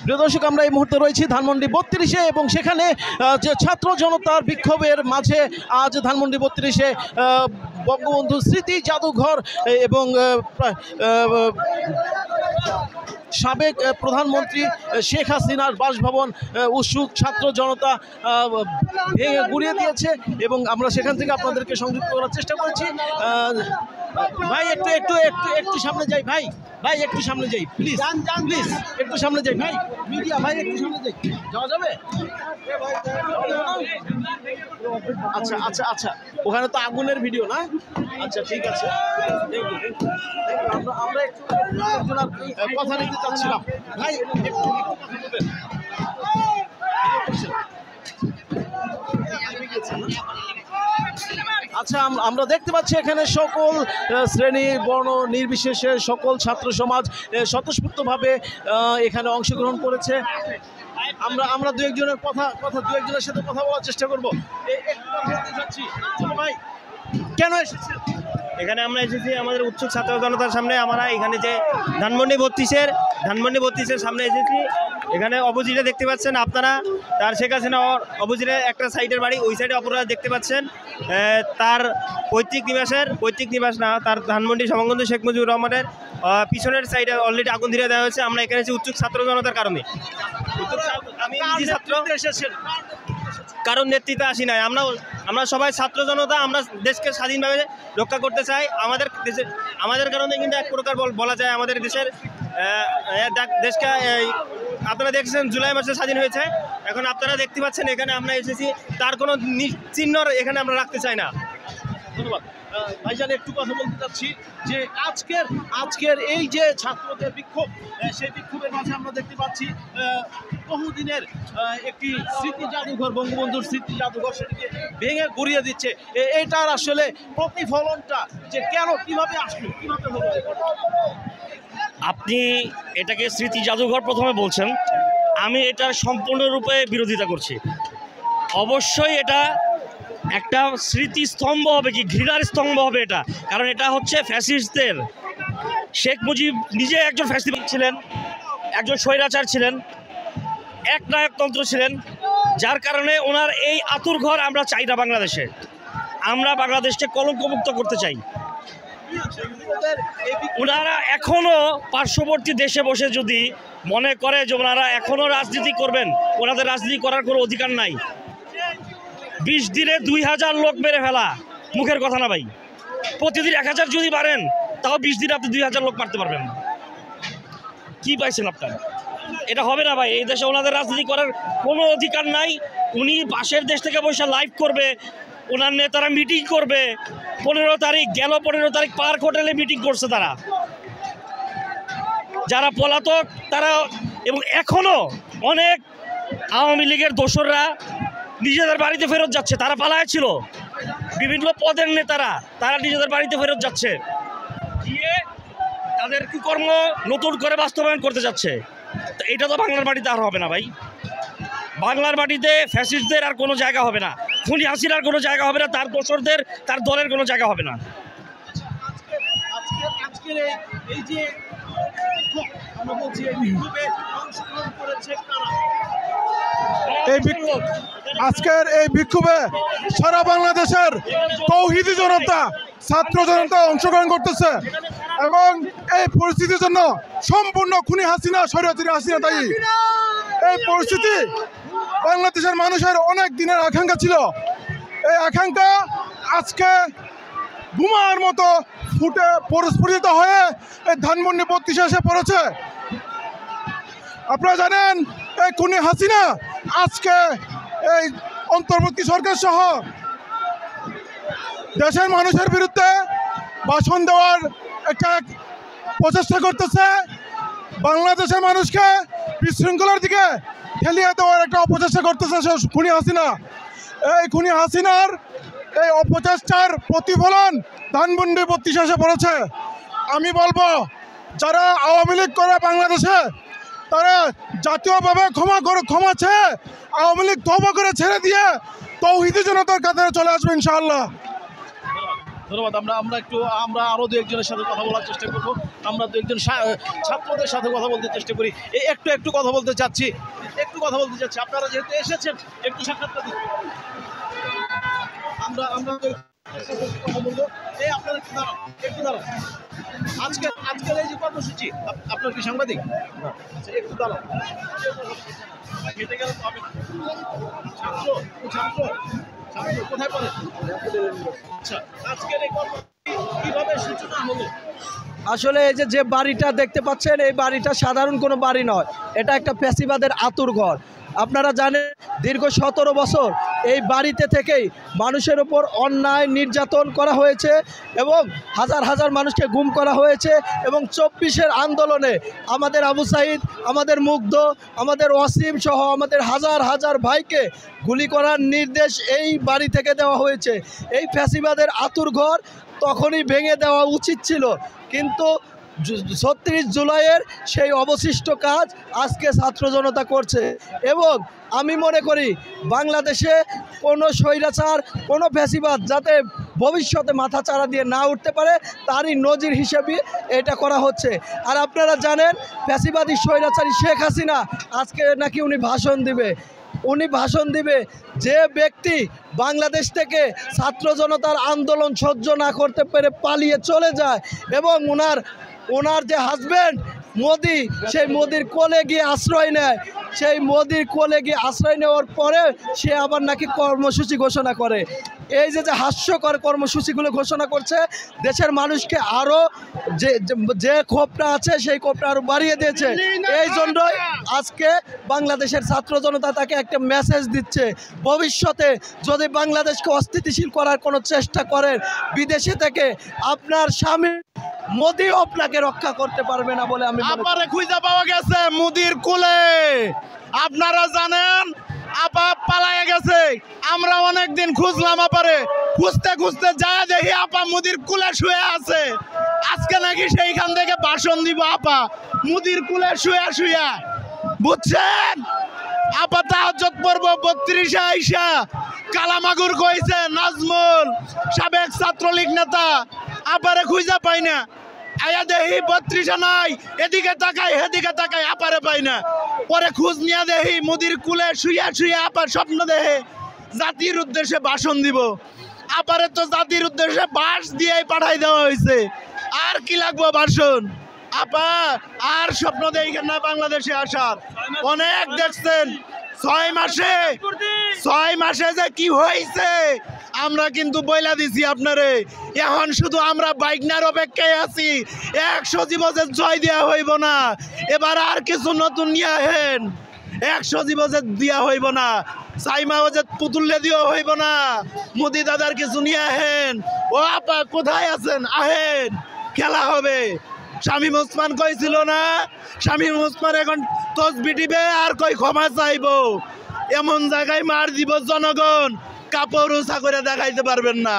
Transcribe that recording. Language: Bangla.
প্রিয় দর্শক, আমরা এই মুহূর্তে রয়েছি ধানমন্ডি 32-এ এবং সেখানে যে ছাত্র জনতার বিক্ষোভের মাঝে আজ ধানমন্ডি 32-এ বঙ্গবন্ধু স্মৃতি জাদুঘর এবং সাবেক প্রধানমন্ত্রী শেখ হাসিনার বাসভবন উৎসুক ছাত্র জনতা ভেঙে গুড়িয়ে দিয়েছে এবং আমরা সেখান থেকে আপনাদেরকে সংযুক্ত করার চেষ্টা করেছি। ভাই একটু একটু একটু একটু সামনে যাই, ভাই ভাই একটু সামনে যাই, প্লিজ প্লিজ একটু সামনে যাই, ভাই মিডিয়া ভাই একটু সামনে যাই, যাওয়া যাবে? আচ্ছা আচ্ছা আচ্ছা, ওখানে তো আগুনের ভিডিও না? আচ্ছা ঠিক আছে, আমরা একটু কথা নিতে চাচ্ছিলাম। ভাই একটু কথা বলবেন। আচ্ছা, আমরা দেখতে পাচ্ছি এখানে সকল শ্রেণী বর্ণ নির্বিশেষে সকল ছাত্র সমাজ স্বতঃস্ফূর্তভাবে এখানে অংশগ্রহণ করেছে। আমরা দু একজনের সাথে কথা বলার চেষ্টা করবো। ভাই কেন এসেছেন এখানে? আমরা এসেছি আমাদের উৎসুক ছাত্র জনতার সামনে। আমরা এখানে যে ধানমন্ডি 32-এর সামনে এসেছি। এখানে অপোজিটে দেখতে পাচ্ছেন আপনারা, তার শেখ হাসিনা অপোজিটে একটা সাইডের বাড়ি, ওই সাইডে আপনারা দেখতে পাচ্ছেন তার পৈতৃক নিবাস না, তার ধানমন্ডি সমাগত শেখ মুজিবুর রহমানের পিছনের সাইডে অলরেডি আগুন ধরিয়ে দেওয়া হয়েছে। আমরা এখানে এসেছি উৎসুক ছাত্র জনতার কারণে। আমি ছাত্র এসেছেন কারণ নেতৃত্বে আসি নাই, আমরা সবাই ছাত্র জনতা। আমরা দেশকে স্বাধীনভাবে রক্ষা করতে চাই। আমাদের কারণে কিন্তু এক প্রকার বলা যায় আমাদের দেশকে আপনারা দেখছেন জুলাই মাসে স্বাধীন হয়েছে। এখন আপনারা দেখতে পাচ্ছেন এখানে আমরা এসেছি, তার কোনো চিহ্ন এখানে আমরা রাখতে চাই না। ধন্যবাদ ভাইজান। একটু কথা বলতে চাচ্ছি যে আজকের এই যে ছাত্রদের বিক্ষোভ, সেই বিক্ষোভের মাঝে আমরা দেখতে পাচ্ছি বহুদিনের একটি স্মৃতি জাদুঘর, বঙ্গবন্ধুর স্মৃতি জাদুঘর, সেটিকে ভেঙে গুড়িয়ে দিচ্ছে। এটার আসলে প্রতিফলনটা যে কেন, কিভাবে আসলো, কিভাবে হলো? আপনি এটাকে স্মৃতি জাদুঘর প্রথমে বলছেন, আমি এটার সম্পূর্ণরূপে বিরোধিতা করছি। অবশ্যই এটা একটা স্মৃতিস্তম্ভ হবে, কি ঘৃণার স্তম্ভ হবে এটা, কারণ এটা হচ্ছে ফ্যাসিস্টদের। শেখ মুজিব নিজে একজন ফ্যাসিস্ট ছিলেন, একজন স্বৈরাচার ছিলেন, একনায়কতন্ত্র ছিলেন, যার কারণে ওনার এই আতুর ঘর আমরা চাই না বাংলাদেশে। আমরা বাংলাদেশকে কলঙ্কমুক্ত করতে চাই। ওনারা এখনও পার্শ্ববর্তী দেশে বসে যদি মনে করে যে ওনারা এখনও রাজনীতি করবেন, ওনাদের রাজনীতি করার কোনো অধিকার নাই। 20 দিনে 2000 লোক মেরে ফেলা মুখের কথা না ভাই। প্রতিদিন 1000 যদি মারেন, তাও 20 দিনে আপনি 2000 লোক মারতে পারবেন। কি পাইছেন আপনার? এটা হবে না ভাই। এই দেশে ওনাদের রাজনীতি করার কোনো অধিকার নাই। উনি পাশের দেশ থেকে বসে লাইভ করবে, ওনার নেতারা মিটিং করবে। 15 তারিখ গেল, 15 তারিখ পার্ক হোটেলে মিটিং করছে তারা, যারা পলাতক তারা। এবং এখনও অনেক আওয়ামী লীগের দোসররা নিজেদের বাড়িতে ফেরত যাচ্ছে। তারা পালায় ছিল, বিভিন্ন পদের নেতারা, তারা নিজেদের বাড়িতে ফেরত যাচ্ছে, গিয়ে তাদের কুকর্ম নতুন করে বাস্তবায়ন করতে যাচ্ছে। তো এটা তো বাংলার মাটিতে আর হবে না ভাই। বাংলার মাটিতে ফ্যাসিস্টদের আর কোনো জায়গা হবে না, খুনি হাসিনার কোনো জায়গা হবে না, তার দোসরদের, তার দলের কোনো জায়গা হবে না। আজকের এই বিক্ষোভে সারা বাংলাদেশের তৌহিদি জনতা, ছাত্র জনতা অংশগ্রহণ করতেছে এবং এই পরিস্থিতির জন্য সম্পূর্ণ খুনি হাসিনা, স্বৈরাচারী হাসিনা দায়ী। এই পরিস্থিতি বাংলাদেশের মানুষের অনেক দিনের আকাঙ্ক্ষা ছিল। এই আকাঙ্ক্ষা আজকে বোমার মতো ফুটে পরিস্ফুটিত হয়ে এই ধানমন্ডি 32 এসে পড়েছে। আপনারা জানেন এই খুনি হাসিনা আজকে এই অন্তর্বর্তী সরকার সহ দেশের মানুষের বিরুদ্ধে ভাষণ দেওয়ার একটা প্রচেষ্টা করতেছে। বাংলাদেশের মানুষকে বিশৃঙ্খলার দিকে ঠেলিয়ে দেওয়ার একটা অপচেষ্টা করতেছে খুনি হাসিনা। এই খুনি হাসিনার এই অপচেষ্টার প্রতিফলন ধানমন্ডি 32 এসে পড়েছে। আমি বলবো, যারা আওয়ামী লীগ করে বাংলাদেশে, তারা জাতীয়ভাবে ক্ষমা চেয়ে আওয়ামী লীগ তওবা করে ছেড়ে দিয়ে তৌহিদি জনতার কাতারে চলে আসবে ইনশাআল্লাহ। ধন্যবাদ। আমরা আরো দু একজনের সাথে কথা বলার চেষ্টা করব। আমরা দু একজন ছাত্রদের সাথে কথা বলতে চেষ্টা করি। একটু কথা বলতে চাচ্ছি। আপনারা যেহেতু এসেছেন একটু সাক্ষাৎকার দিন। আমরা কথা বলবো। আপনারা একটু দাঁড়ান। আজকের এই যে কর্মসূচি, আপনার কি সাংবাদিক? আচ্ছা, একটু দাঁড়ান। হেঁটে গেলে তো হবে না। ছাত্র কোথায় পড়ে? আচ্ছা, আজকের এই কর্মসূচি কিভাবে সূচনা হলো? আসলে এই যে বাড়িটা দেখতে পাচ্ছেন, এই বাড়িটা সাধারণ কোনো বাড়ি নয়, এটা একটা ফ্যাসিবাদের আতুরঘর। আপনারা জানেন দীর্ঘ 17 বছর এই বাড়িতে থেকেই মানুষের ওপর অন্যায় নির্যাতন করা হয়েছে এবং হাজার হাজার মানুষকে গুম করা হয়েছে এবং 24-এর আন্দোলনে আমাদের আবু সাইদ, আমাদের মুগ্ধ, আমাদের ওয়াসিম সহ আমাদের হাজার হাজার ভাইকে গুলি করার নির্দেশ এই বাড়ি থেকে দেওয়া হয়েছে। এই ফ্যাসিবাদের আতুরঘর তখনই ভেঙে দেওয়া উচিত ছিল, কিন্তু 36 জুলাইয়ের সেই অবশিষ্ট কাজ আজকে ছাত্র জনতা করছে। এবং আমি মনে করি বাংলাদেশে কোনো স্বৈরাচার, কোনো ফ্যাসিবাদ যাতে ভবিষ্যতে মাথা চাড়া দিয়ে না উঠতে পারে তারই নজির হিসেবে এটা করা হচ্ছে। আর আপনারা জানেন ফ্যাসিবাদী স্বৈরাচারী শেখ হাসিনা আজকে নাকি উনি ভাষণ দিবে। যে ব্যক্তি বাংলাদেশ থেকে ছাত্র জনতার আন্দোলন সহ্য না করতে পেরে পালিয়ে চলে যায় এবং ওনার যে হাজব্যান্ড মোদি, সেই মোদির কোলে গিয়ে আশ্রয় নেয়, সেই মোদির কোলে গিয়ে আশ্রয় নেওয়ার পরে সে আবার নাকি কর্মসূচি ঘোষণা করে। এই যে হাস্যকর কর্মসূচিগুলো ঘোষণা করছে, দেশের মানুষকে আরও যে ক্ষোভটা আছে সেই ক্ষোভটা আরও বাড়িয়ে দিয়েছে। এই জন্যই আজকে বাংলাদেশের ছাত্র জনতা তাকে একটা মেসেজ দিচ্ছে, ভবিষ্যতে যদি বাংলাদেশকে অস্থিতিশীল করার কোনো চেষ্টা করেন বিদেশে থেকে, আপনার স্বামী মোদি আপনাকে রক্ষা করতে পারবে না বলে আমি আপারে খুঁজে পাওয়া গেছে মোদির কোলে। আপনারা জানেন আপা পালায়ে গেছে, আমরা অনেকদিন খুঁজলাম আপারে, খুঁজতে যায় দেখি আপা মোদির কোলে শুয়ে আছে। আজকে নাকি সেইখান থেকে ভাষণ দিব আপা মোদির কোলে শুয়া, বুঝছেন? আপা তাহাজ্জুদ পড়ব 32 আইসা কালামাগুর কইছে নাজমুল সাবেক ছাত্রলীগ নেতা, আপারে খুঁজে পাই না। আয়া দেহি 32 নাই, এদিকে তাকাই হেদিকে তাকাই, আপারে পাই না। পরে খোঁজ নিয়ে দেহি মোদির কুলে শুয়া আপার স্বপ্ন দেহে জাতির উদ্দেশ্যে ভাষণ দিব। আপারে তো জাতির উদ্দেশ্যে বাস দিয়েই পাঠাই দেওয়া হয়েছে, আর কি লাগবো ভাষণ? আপা আর স্বপ্ন দেখেন না বাংলাদেশে আসার। অনেক দেখছেন 6 মাসে যে কি হয়েছে আমরা কিন্তু বইলা দিছি আপনারে। এখন শুধু আমরা বাইকনার অপেক্ষায় আছি। 100 দিবসের জয় দেওয়া হইব না, এবার আর কিছু নতুন নিয়ে আহেন। 100 দিবসের দিয়া হইব না, সাইমা ওজে পুতুল্লে দিও হইব না, মোদি দাদার কিছু নিয়ে আহেন। ও আপা কোথায় আছেন? আহেন, খেলা হবে। শামীম ওসমান কইছিল না, শামীম ওসমান এখন তসবি দিবে আর কই ক্ষমা চাইব। এমন জায়গায় মার দিব জনগণ কাপড় উঁচা করে দেখাইতে পারবেন না।